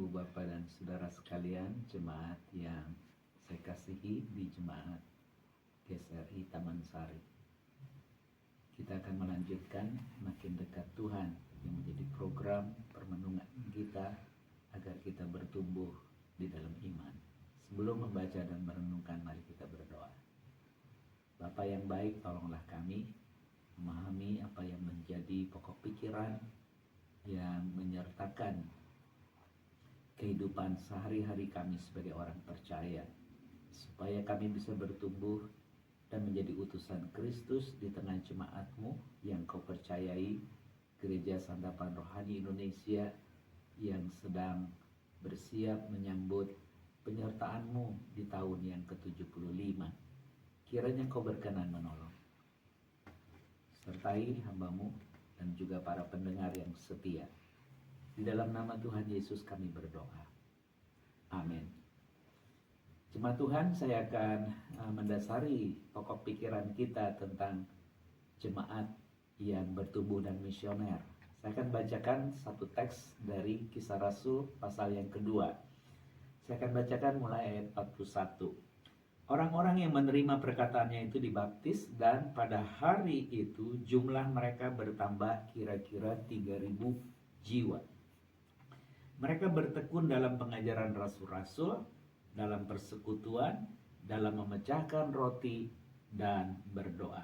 Ibu Bapak dan Saudara sekalian, jemaat yang saya kasihi di jemaat GSRI Taman Sari. Kita akan melanjutkan makin dekat Tuhan yang menjadi program permenungan kita agar kita bertumbuh di dalam iman. Sebelum membaca dan merenungkan, mari kita berdoa. Bapa yang baik, tolonglah kami memahami apa yang menjadi pokok pikiran yang menyertakan kehidupan sehari-hari kami sebagai orang percaya, supaya kami bisa bertumbuh dan menjadi utusan Kristus di tengah jemaat-Mu yang Kau percayai, Gereja Santapan Rohani Indonesia yang sedang bersiap menyambut penyertaan-Mu di tahun yang ke-75. Kiranya Kau berkenan menolong. Sertai hamba-Mu dan juga para pendengar yang setia. Di dalam nama Tuhan Yesus kami berdoa. Amin. Jemaat Tuhan, saya akan mendasari pokok pikiran kita tentang jemaat yang bertumbuh dan misioner. Saya akan bacakan satu teks dari Kisah Rasul pasal yang kedua. Saya akan bacakan mulai ayat 41. Orang-orang yang menerima perkataannya itu dibaptis, dan pada hari itu jumlah mereka bertambah kira-kira 3.000 jiwa. Mereka bertekun dalam pengajaran rasul-rasul, dalam persekutuan, dalam memecahkan roti, dan berdoa.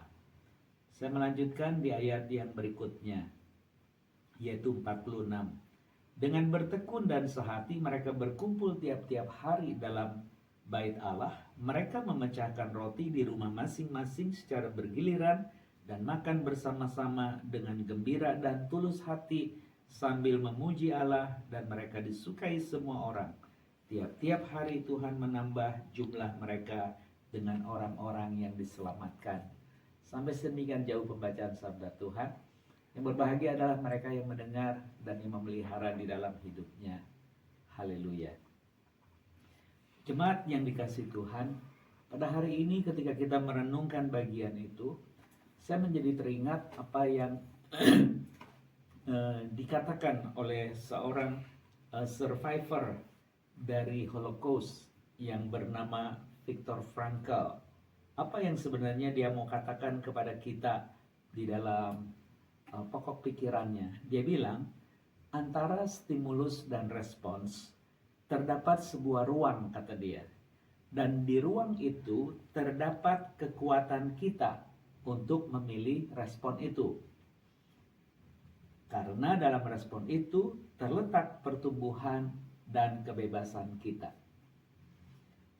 Saya melanjutkan di ayat yang berikutnya, yaitu 46. Dengan bertekun dan sehati mereka berkumpul tiap-tiap hari dalam bait Allah. Mereka memecahkan roti di rumah masing-masing secara bergiliran dan makan bersama-sama dengan gembira dan tulus hati sambil memuji Allah, dan mereka disukai semua orang. Tiap-tiap hari Tuhan menambah jumlah mereka dengan orang-orang yang diselamatkan. Sampai sedemikian jauh pembacaan sabda Tuhan. Yang berbahagia adalah mereka yang mendengar dan yang memelihara di dalam hidupnya. Haleluya. Jemaat yang dikasihi Tuhan, pada hari ini ketika kita merenungkan bagian itu, saya menjadi teringat apa yang dikatakan oleh seorang survivor dari Holocaust yang bernama Viktor Frankl. Apa yang sebenarnya dia mau katakan kepada kita di dalam pokok pikirannya? Dia bilang, antara stimulus dan respons terdapat sebuah ruang, kata dia. Dan di ruang itu terdapat kekuatan kita untuk memilih respon itu. Karena dalam respon itu terletak pertumbuhan dan kebebasan kita.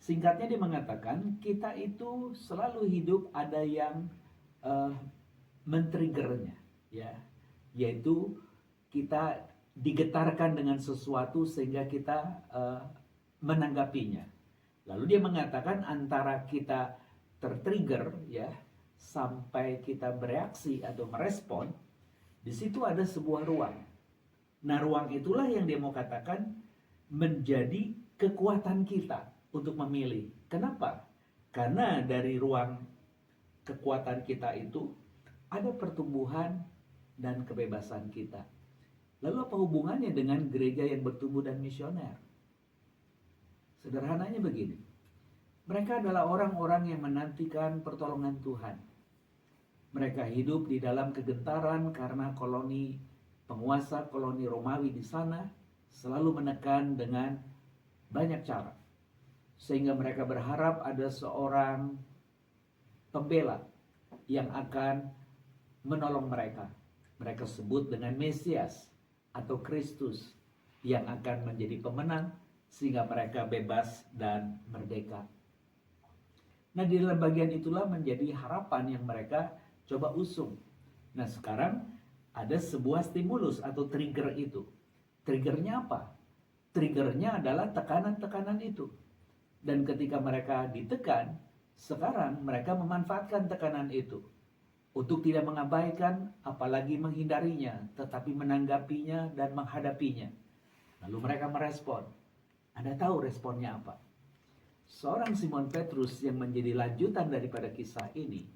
Singkatnya dia mengatakan, kita itu selalu hidup ada yang men-triggernya, ya, yaitu kita digetarkan dengan sesuatu sehingga kita menanggapinya. Lalu dia mengatakan antara kita tertrigger, ya, sampai kita bereaksi atau merespon, di situ ada sebuah ruang. Nah, ruang itulah yang dia mau katakan menjadi kekuatan kita untuk memilih. Kenapa? Karena dari ruang kekuatan kita itu ada pertumbuhan dan kebebasan kita. Lalu apa hubungannya dengan gereja yang bertumbuh dan misioner? Sederhananya begini. Mereka adalah orang-orang yang menantikan pertolongan Tuhan. Mereka hidup di dalam kegentaran karena penguasa koloni Romawi di sana selalu menekan dengan banyak cara. Sehingga mereka berharap ada seorang pembela yang akan menolong mereka. Mereka sebut dengan Mesias atau Kristus yang akan menjadi pemenang sehingga mereka bebas dan merdeka. Nah, di dalam bagian itulah menjadi harapan yang mereka coba usung. Nah, sekarang ada sebuah stimulus atau trigger itu. Triggernya apa? Triggernya adalah tekanan-tekanan itu. Dan ketika mereka ditekan, sekarang mereka memanfaatkan tekanan itu untuk tidak mengabaikan, apalagi menghindarinya, tetapi menanggapinya dan menghadapinya. Lalu mereka merespon. Anda tahu responnya apa? Seorang Simon Petrus yang menjadi lanjutan daripada kisah ini,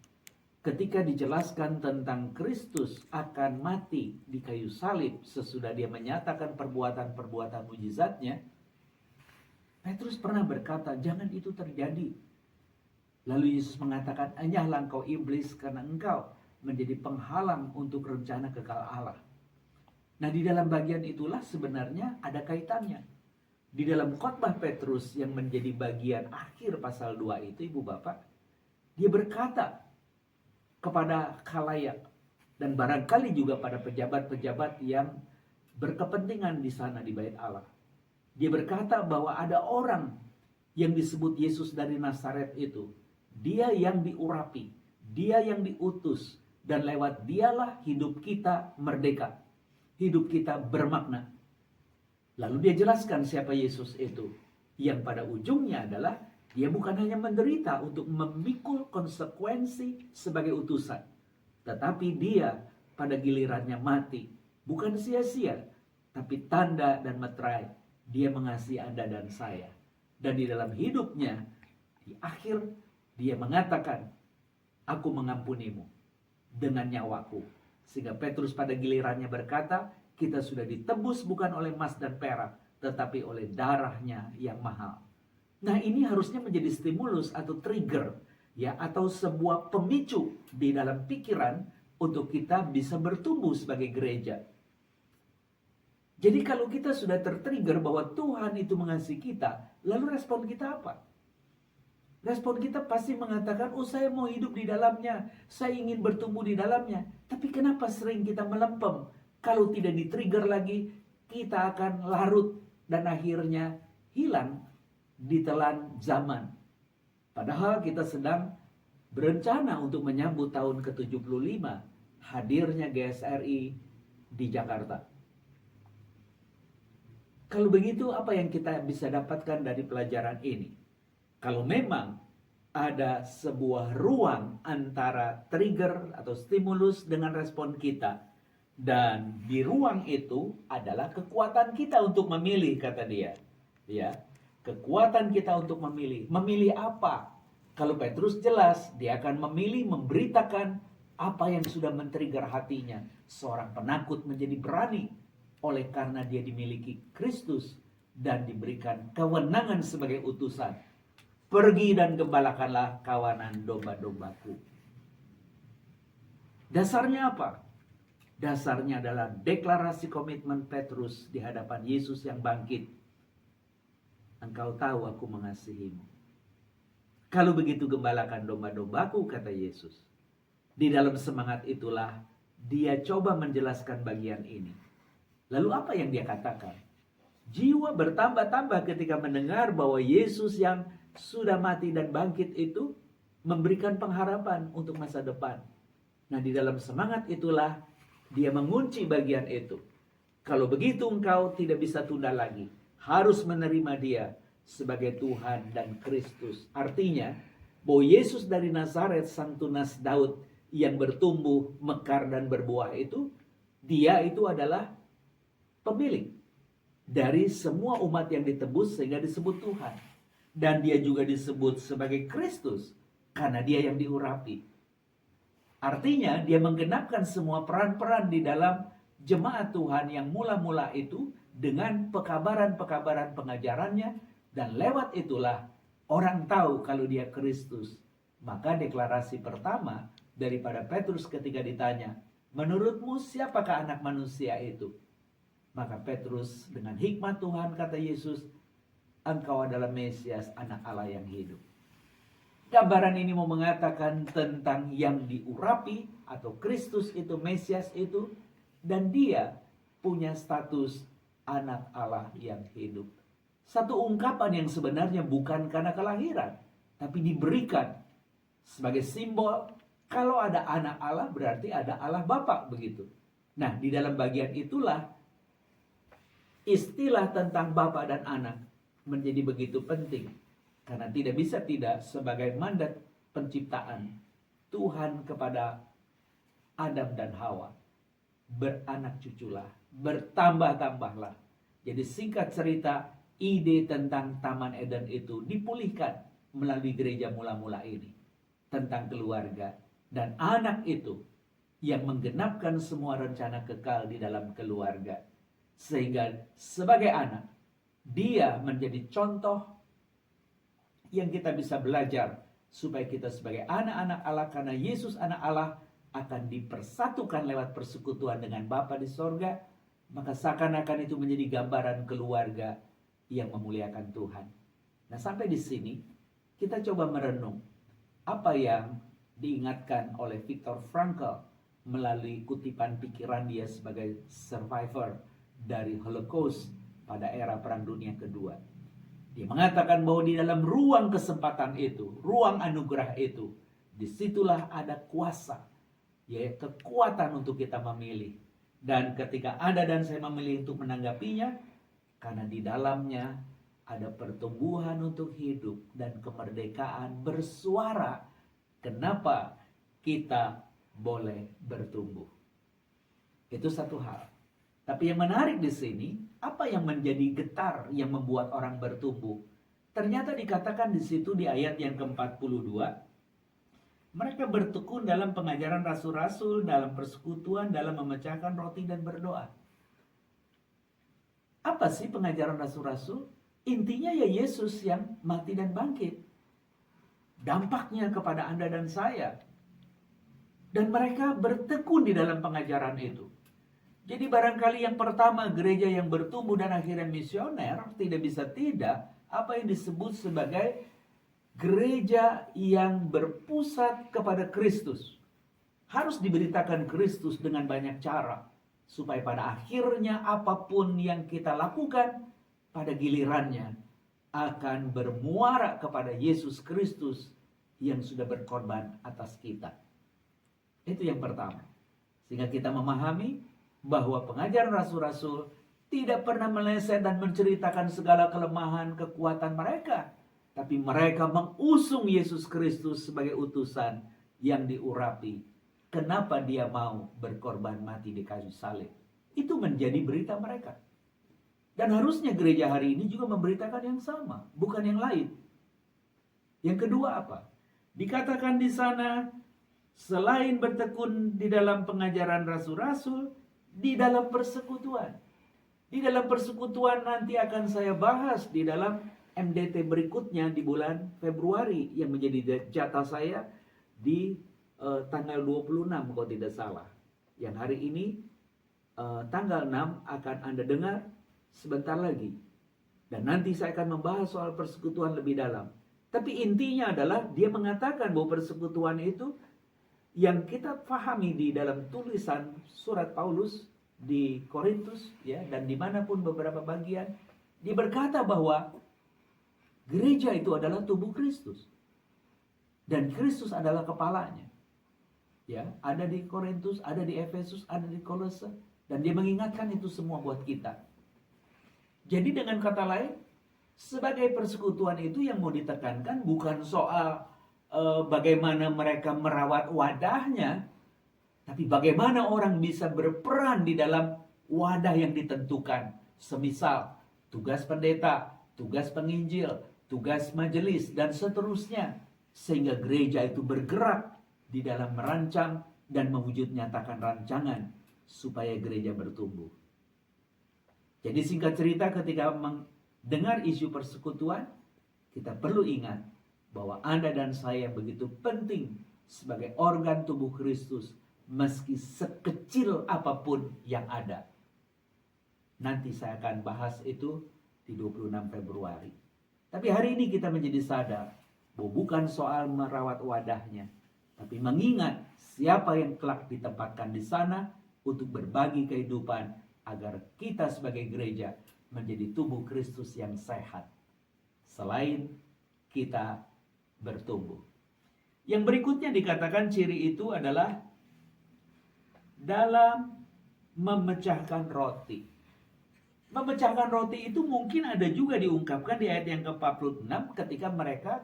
ketika dijelaskan tentang Kristus akan mati di kayu salib sesudah dia menyatakan perbuatan-perbuatan mujizatnya, Petrus pernah berkata, jangan itu terjadi. Lalu Yesus mengatakan, enyahlah engkau iblis, karena engkau menjadi penghalang untuk rencana kekal Allah. Nah, di dalam bagian itulah sebenarnya ada kaitannya. Di dalam khotbah Petrus yang menjadi bagian akhir pasal 2 itu, Ibu Bapak, dia berkata kepada khalayak dan barangkali juga pada pejabat-pejabat yang berkepentingan di sana di bait Allah. Dia berkata bahwa ada orang yang disebut Yesus dari Nazaret itu. Dia yang diurapi, dia yang diutus, dan lewat dialah hidup kita merdeka. Hidup kita bermakna. Lalu dia jelaskan siapa Yesus itu. Yang pada ujungnya adalah dia bukan hanya menderita untuk memikul konsekuensi sebagai utusan. Tetapi dia pada gilirannya mati. Bukan sia-sia, tapi tanda dan meterai. Dia mengasihi Anda dan saya. Dan di dalam hidupnya, di akhir dia mengatakan, aku mengampunimu dengan nyawaku. Sehingga Petrus pada gilirannya berkata, kita sudah ditebus bukan oleh emas dan perak, tetapi oleh darahnya yang mahal. Nah, ini harusnya menjadi stimulus atau trigger, ya, atau sebuah pemicu di dalam pikiran untuk kita bisa bertumbuh sebagai gereja. Jadi kalau kita sudah tertrigger bahwa Tuhan itu mengasihi kita, lalu respon kita apa? Respon kita pasti mengatakan, oh saya mau hidup di dalamnya, saya ingin bertumbuh di dalamnya. Tapi kenapa sering kita melempem? Kalau tidak di-trigger lagi, kita akan larut dan akhirnya hilang ditelan zaman. Padahal kita sedang berencana untuk menyambut tahun ke-75 hadirnya GSRI di Jakarta. Kalau begitu, apa yang kita bisa dapatkan dari pelajaran ini? Kalau memang ada sebuah ruang antara trigger atau stimulus dengan respon kita, dan di ruang itu adalah kekuatan kita untuk memilih, kata dia. Ya, kekuatan kita untuk memilih. Memilih apa? Kalau Petrus jelas, dia akan memilih memberitakan apa yang sudah men-trigger hatinya. Seorang penakut menjadi berani oleh karena dia dimiliki Kristus dan diberikan kewenangan sebagai utusan. Pergi dan gembalakanlah kawanan domba-dombaku. Dasarnya apa? Dasarnya adalah deklarasi komitmen Petrus di hadapan Yesus yang bangkit. Engkau tahu aku mengasihimu. Kalau begitu gembalakan domba-dombaku, kata Yesus. Di dalam semangat itulah dia coba menjelaskan bagian ini. Lalu apa yang dia katakan? Jiwa bertambah-tambah ketika mendengar bahwa Yesus yang sudah mati dan bangkit itu memberikan pengharapan untuk masa depan. Nah, di dalam semangat itulah dia mengunci bagian itu. Kalau begitu engkau tidak bisa tunda lagi. Harus menerima dia sebagai Tuhan dan Kristus. Artinya, bahwa Yesus dari Nazaret, sang tunas Daud yang bertumbuh, mekar dan berbuah itu, dia itu adalah pemilik dari semua umat yang ditebus sehingga disebut Tuhan. Dan dia juga disebut sebagai Kristus karena dia yang diurapi. Artinya dia menggenapkan semua peran-peran di dalam jemaat Tuhan yang mula-mula itu dengan pekabaran-pekabaran pengajarannya, dan lewat itulah orang tahu kalau dia Kristus. Maka deklarasi pertama daripada Petrus ketika ditanya, menurutmu siapakah anak manusia itu? Maka Petrus dengan hikmat Tuhan kata Yesus, engkau adalah Mesias, anak Allah yang hidup. Gambaran ini mau mengatakan tentang yang diurapi atau Kristus itu, Mesias itu, dan dia punya status anak Allah yang hidup. Satu ungkapan yang sebenarnya bukan karena kelahiran, tapi diberikan sebagai simbol. Kalau ada anak Allah berarti ada Allah Bapa, begitu. Nah, di dalam bagian itulah istilah tentang Bapa dan anak menjadi begitu penting. Karena tidak bisa tidak sebagai mandat penciptaan Tuhan kepada Adam dan Hawa. Beranak cuculah, bertambah-tambahlah. Jadi singkat cerita, ide tentang Taman Eden itu dipulihkan melalui gereja mula-mula ini. Tentang keluarga. Dan anak itu yang menggenapkan semua rencana kekal di dalam keluarga. Sehingga sebagai anak, dia menjadi contoh yang kita bisa belajar supaya kita sebagai anak-anak Allah, karena Yesus anak Allah akan dipersatukan lewat persekutuan dengan Bapa di sorga, maka seakan-akan itu menjadi gambaran keluarga yang memuliakan Tuhan. Nah, sampai di sini kita coba merenung apa yang diingatkan oleh Viktor Frankl melalui kutipan pikiran dia sebagai survivor dari Holocaust pada era Perang Dunia Kedua. Dia mengatakan bahwa di dalam ruang kesempatan itu, ruang anugerah itu, disitulah ada kuasa, yaitu kekuatan untuk kita memilih. Dan ketika Anda dan saya memilih untuk menanggapinya, karena di dalamnya ada pertumbuhan untuk hidup dan kemerdekaan bersuara, kenapa kita boleh bertumbuh. Itu satu hal. Tapi yang menarik di sini, apa yang menjadi getar yang membuat orang bertumbuh? Ternyata dikatakan di situ di ayat yang ke-42, mereka bertekun dalam pengajaran rasul-rasul, dalam persekutuan, dalam memecahkan roti dan berdoa. Apa sih pengajaran rasul-rasul? Intinya ya Yesus yang mati dan bangkit. Dampaknya kepada Anda dan saya. Dan mereka bertekun di dalam pengajaran itu. Jadi barangkali yang pertama gereja yang bertumbuh dan akhirnya misioner, tidak bisa tidak, apa yang disebut sebagai gereja yang berpusat kepada Kristus. Harus diberitakan Kristus dengan banyak cara. Supaya pada akhirnya apapun yang kita lakukan, pada gilirannya akan bermuara kepada Yesus Kristus yang sudah berkorban atas kita. Itu yang pertama. Sehingga kita memahami bahwa pengajaran rasul-rasul tidak pernah meleset dan menceritakan segala kelemahan kekuatan mereka. Tapi mereka mengusung Yesus Kristus sebagai utusan yang diurapi. Kenapa dia mau berkorban mati di kayu salib? Itu menjadi berita mereka. Dan harusnya gereja hari ini juga memberitakan yang sama, bukan yang lain. Yang kedua apa? Dikatakan di sana, selain bertekun di dalam pengajaran rasul-rasul, di dalam persekutuan. Di dalam persekutuan nanti akan saya bahas di dalam MDT berikutnya di bulan Februari, yang menjadi jatah saya di tanggal 26 kalau tidak salah. Yang hari ini tanggal 6 akan Anda dengar sebentar lagi. Dan nanti saya akan membahas soal persekutuan lebih dalam. Tapi intinya adalah dia mengatakan bahwa persekutuan itu yang kita pahami di dalam tulisan surat Paulus di Korintus, ya, dan dimanapun beberapa bagian, dia berkata bahwa gereja itu adalah tubuh Kristus. Dan Kristus adalah kepalanya. Ya, ada di Korintus, ada di Efesus, ada di Kolose. Dan dia mengingatkan itu semua buat kita. Jadi dengan kata lain, sebagai persekutuan itu yang mau ditekankan bukan soal bagaimana mereka merawat wadahnya, tapi bagaimana orang bisa berperan di dalam wadah yang ditentukan. Semisal tugas pendeta, tugas penginjil, tugas majelis, dan seterusnya. Sehingga gereja itu bergerak di dalam merancang dan mewujud nyatakan rancangan supaya gereja bertumbuh. Jadi singkat cerita, ketika mendengar isu persekutuan, kita perlu ingat bahwa Anda dan saya begitu penting sebagai organ tubuh Kristus, meski sekecil apapun yang ada. Nanti saya akan bahas itu di 26 Februari. Tapi hari ini kita menjadi sadar bahwa bukan soal merawat wadahnya, tapi mengingat siapa yang kelak ditempatkan di sana untuk berbagi kehidupan agar kita sebagai gereja menjadi tubuh Kristus yang sehat. Selain kita bertumbuh. Yang berikutnya dikatakan ciri itu adalah dalam memecahkan roti. Memecahkan roti itu mungkin ada juga diungkapkan di ayat yang ke-46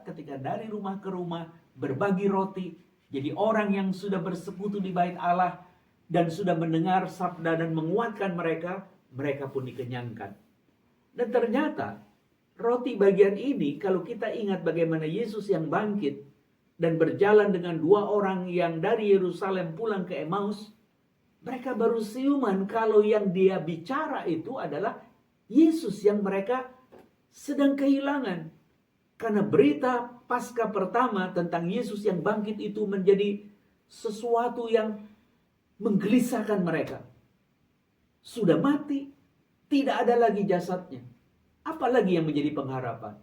ketika dari rumah ke rumah berbagi roti. Jadi orang yang sudah bersekutu di bait Allah dan sudah mendengar sabda dan menguatkan mereka, mereka pun dikenyangkan. Dan ternyata roti bagian ini, kalau kita ingat bagaimana Yesus yang bangkit dan berjalan dengan 2 orang yang dari Yerusalem pulang ke Emmaus, mereka baru siuman kalau yang dia bicara itu adalah Yesus yang mereka sedang kehilangan. Karena berita Paskah pertama tentang Yesus yang bangkit itu menjadi sesuatu yang menggelisahkan mereka. Sudah mati, tidak ada lagi jasadnya. Apalagi yang menjadi pengharapan?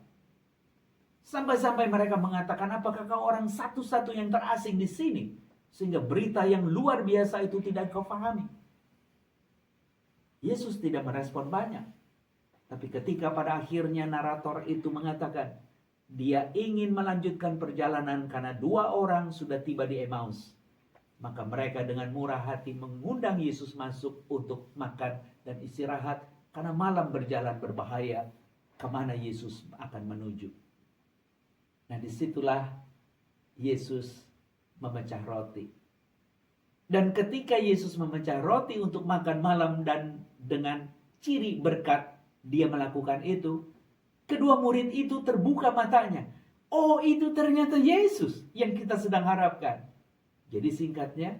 Sampai-sampai mereka mengatakan, apakah kau orang satu-satu yang terasing di sini? Sehingga berita yang luar biasa itu tidak kau pahami. Yesus tidak merespon banyak. Tapi ketika pada akhirnya narator itu mengatakan, dia ingin melanjutkan perjalanan karena 2 orang sudah tiba di Emmaus. Maka mereka dengan murah hati mengundang Yesus masuk untuk makan dan istirahat. Karena malam berjalan berbahaya kemana Yesus akan menuju. Nah, disitulah Yesus memecah roti. Dan ketika Yesus memecah roti untuk makan malam dan dengan ciri berkat dia melakukan itu, kedua murid itu terbuka matanya. Oh, itu ternyata Yesus yang kita sedang harapkan. Jadi singkatnya,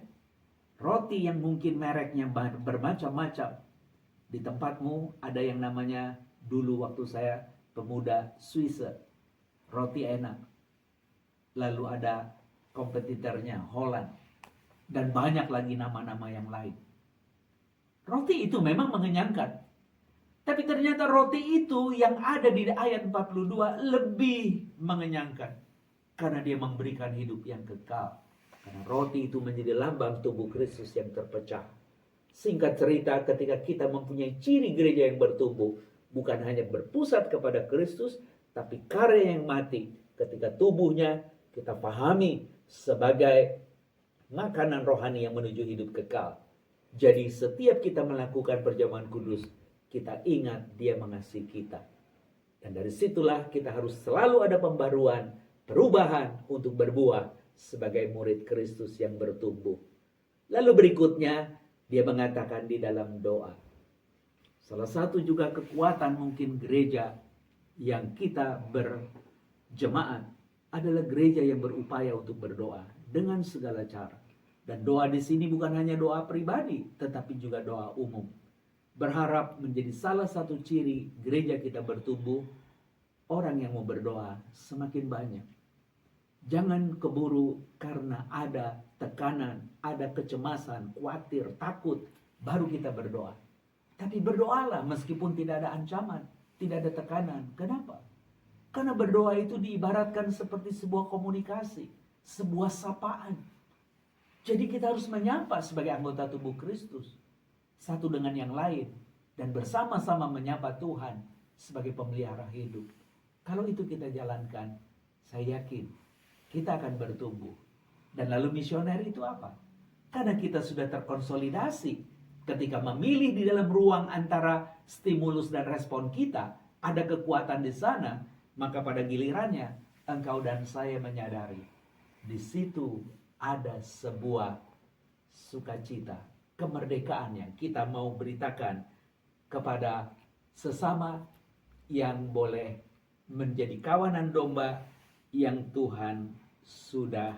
roti yang mungkin mereknya bermacam-macam. Di tempatmu ada yang namanya, dulu waktu saya pemuda, Swiss. Roti enak. Lalu ada kompetitornya Holland. Dan banyak lagi nama-nama yang lain. Roti itu memang mengenyangkan. Tapi ternyata roti itu yang ada di ayat 42 lebih mengenyangkan. Karena dia memberikan hidup yang kekal. Karena roti itu menjadi lambang tubuh Kristus yang terpecah. Singkat cerita, ketika kita mempunyai ciri gereja yang bertumbuh, bukan hanya berpusat kepada Kristus, tapi karya yang mati ketika tubuhnya kita pahami sebagai makanan rohani yang menuju hidup kekal. Jadi setiap kita melakukan perjamuan kudus, kita ingat dia mengasihi kita. Dan dari situlah kita harus selalu ada pembaruan, perubahan untuk berbuah sebagai murid Kristus yang bertumbuh. Lalu berikutnya dia mengatakan di dalam doa. Salah satu juga kekuatan mungkin gereja yang kita berjemaat adalah gereja yang berupaya untuk berdoa dengan segala cara. Dan doa di sini bukan hanya doa pribadi, tetapi juga doa umum. Berharap menjadi salah satu ciri gereja kita bertumbuh, orang yang mau berdoa semakin banyak. Jangan keburu karena ada tekanan, ada kecemasan, khawatir, takut, baru kita berdoa. Tapi berdoalah meskipun tidak ada ancaman, tidak ada tekanan. Kenapa? Karena berdoa itu diibaratkan seperti sebuah komunikasi, sebuah sapaan. Jadi kita harus menyapa sebagai anggota tubuh Kristus, satu dengan yang lain, dan bersama-sama menyapa Tuhan sebagai pemelihara hidup. Kalau itu kita jalankan, saya yakin kita akan bertumbuh. Dan lalu misioner itu apa? Karena kita sudah terkonsolidasi. Ketika memilih di dalam ruang antara stimulus dan respon kita, ada kekuatan di sana, maka pada gilirannya engkau dan saya menyadari di situ ada sebuah sukacita, kemerdekaan yang kita mau beritakan kepada sesama yang boleh menjadi kawanan domba yang Tuhan sudah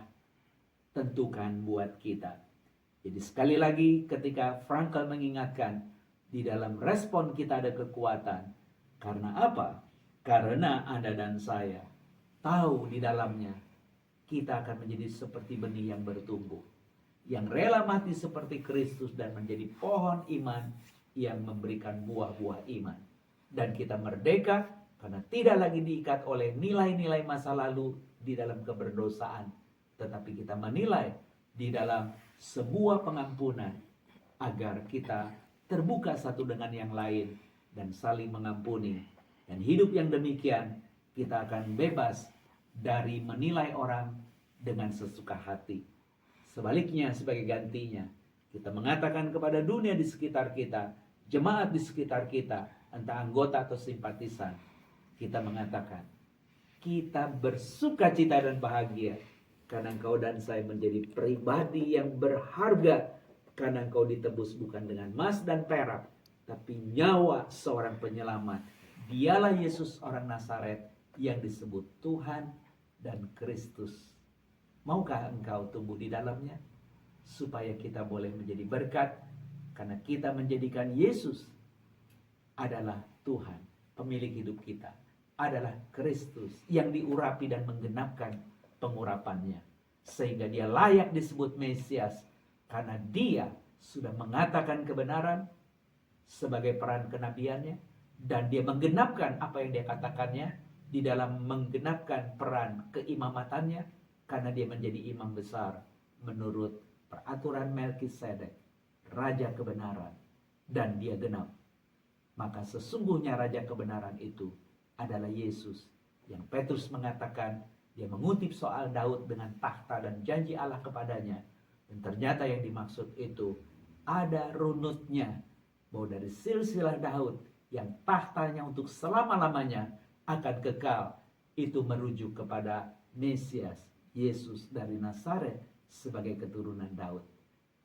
tentukan buat kita. Jadi sekali lagi ketika Frankl mengingatkan, di dalam respon kita ada kekuatan. Karena apa? Karena Anda dan saya tahu di dalamnya kita akan menjadi seperti benih yang bertumbuh, yang rela mati seperti Kristus dan menjadi pohon iman yang memberikan buah-buah iman. Dan kita merdeka karena tidak lagi diikat oleh nilai-nilai masa lalu di dalam keberdosaan, tetapi kita menilai di dalam sebuah pengampunan agar kita terbuka satu dengan yang lain dan saling mengampuni. Dan hidup yang demikian kita akan bebas dari menilai orang dengan sesuka hati. Sebaliknya, sebagai gantinya, kita mengatakan kepada dunia di sekitar kita, jemaat di sekitar kita, entah anggota atau simpatisan, kita mengatakan, kita bersukacita dan bahagia karena engkau dan saya menjadi pribadi yang berharga, karena engkau ditebus bukan dengan emas dan perak, tapi nyawa seorang penyelamat. Dialah Yesus orang Nazaret yang disebut Tuhan dan Kristus. Maukah engkau tumbuh di dalamnya? Supaya kita boleh menjadi berkat, karena kita menjadikan Yesus adalah Tuhan, pemilik hidup kita, adalah Kristus yang diurapi dan menggenapkan pengurapannya, sehingga dia layak disebut Mesias, karena dia sudah mengatakan kebenaran sebagai peran kenabiannya, dan dia menggenapkan apa yang dia katakannya di dalam menggenapkan peran keimamatannya, karena dia menjadi imam besar menurut peraturan Melkisedek, raja kebenaran, dan dia genap. Maka sesungguhnya raja kebenaran itu adalah Yesus, yang Petrus mengatakan, dia mengutip soal Daud dengan tahta dan janji Allah kepadanya, dan ternyata yang dimaksud itu ada runutnya, bahwa dari silsilah Daud yang tahtanya untuk selama-lamanya akan kekal, itu merujuk kepada Mesias, Yesus dari Nazaret sebagai keturunan Daud.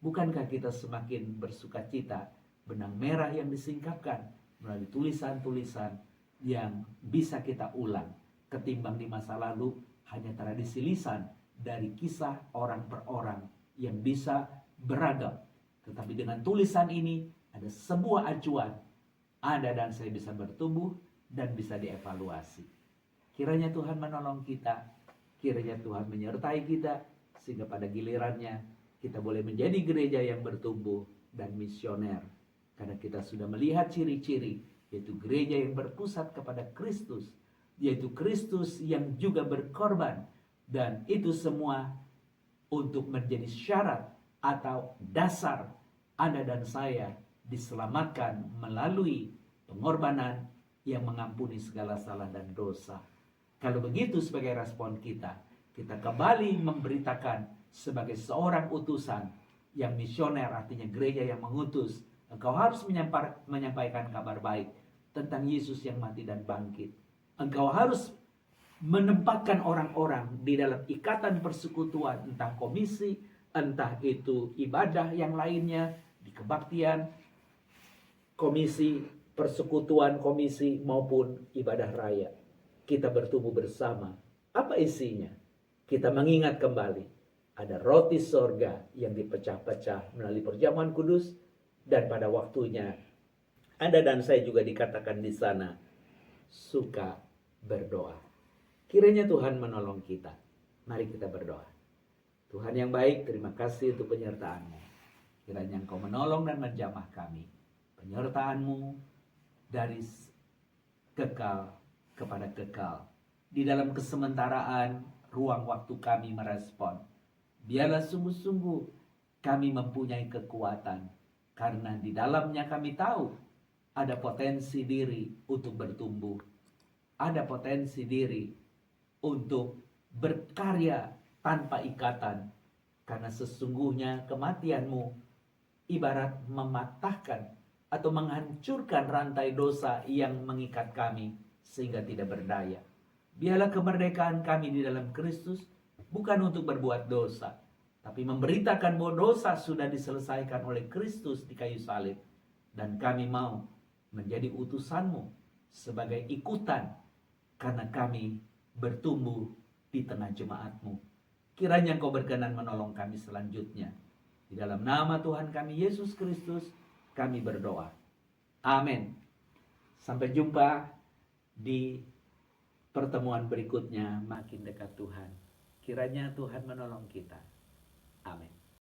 Bukankah kita semakin bersuka cita benang merah yang disingkapkan melalui tulisan-tulisan yang bisa kita ulang, ketimbang di masa lalu hanya tradisi lisan dari kisah orang per orang yang bisa beragam. Tetapi dengan tulisan ini ada sebuah acuan, Anda dan saya bisa bertumbuh dan bisa dievaluasi. Kiranya Tuhan menolong kita, kiranya Tuhan menyertai kita, sehingga pada gilirannya kita boleh menjadi gereja yang bertumbuh dan misioner. Karena kita sudah melihat ciri-ciri, yaitu gereja yang berpusat kepada Kristus, yaitu Kristus yang juga berkorban, dan itu semua untuk menjadi syarat atau dasar Anda dan saya diselamatkan melalui pengorbanan yang mengampuni segala salah dan dosa. Kalau begitu sebagai respon kita, kita kembali memberitakan sebagai seorang utusan yang misioner, artinya gereja yang mengutus. Engkau harus menyampaikan kabar baik tentang Yesus yang mati dan bangkit. Engkau harus menempatkan orang-orang di dalam ikatan persekutuan, entah komisi, entah itu ibadah yang lainnya, di kebaktian, komisi, persekutuan komisi, maupun ibadah raya. Kita bertumbuh bersama. Apa isinya? Kita mengingat kembali, ada roti sorga yang dipecah-pecah melalui perjamuan kudus, dan pada waktunya Anda dan saya juga dikatakan di sana suka berdoa. Kiranya Tuhan menolong kita. Mari kita berdoa. Tuhan yang baik, terima kasih untuk penyertaan-Mu. Kiranya Engkau menolong dan menjamah kami. Penyertaan-Mu dari kekal kepada kekal. Di dalam kesementaraan ruang waktu kami merespon, biarlah sungguh-sungguh kami mempunyai kekuatan, karena di dalamnya kami tahu ada potensi diri untuk bertumbuh, ada potensi diri untuk berkarya tanpa ikatan, karena sesungguhnya kematian-Mu ibarat mematahkan atau menghancurkan rantai dosa yang mengikat kami sehingga tidak berdaya. Biarlah kemerdekaan kami di dalam Kristus bukan untuk berbuat dosa, tapi memberitakan bahwa dosa sudah diselesaikan oleh Kristus di kayu salib, dan kami mau menjadi utusan-Mu sebagai ikutan, karena kami bertumbuh di tengah jemaat-Mu. Kiranya Engkau berkenan menolong kami selanjutnya. Di dalam nama Tuhan kami Yesus Kristus kami berdoa. Amin. Sampai jumpa di pertemuan berikutnya, makin dekat Tuhan. Kiranya Tuhan menolong kita. Amin.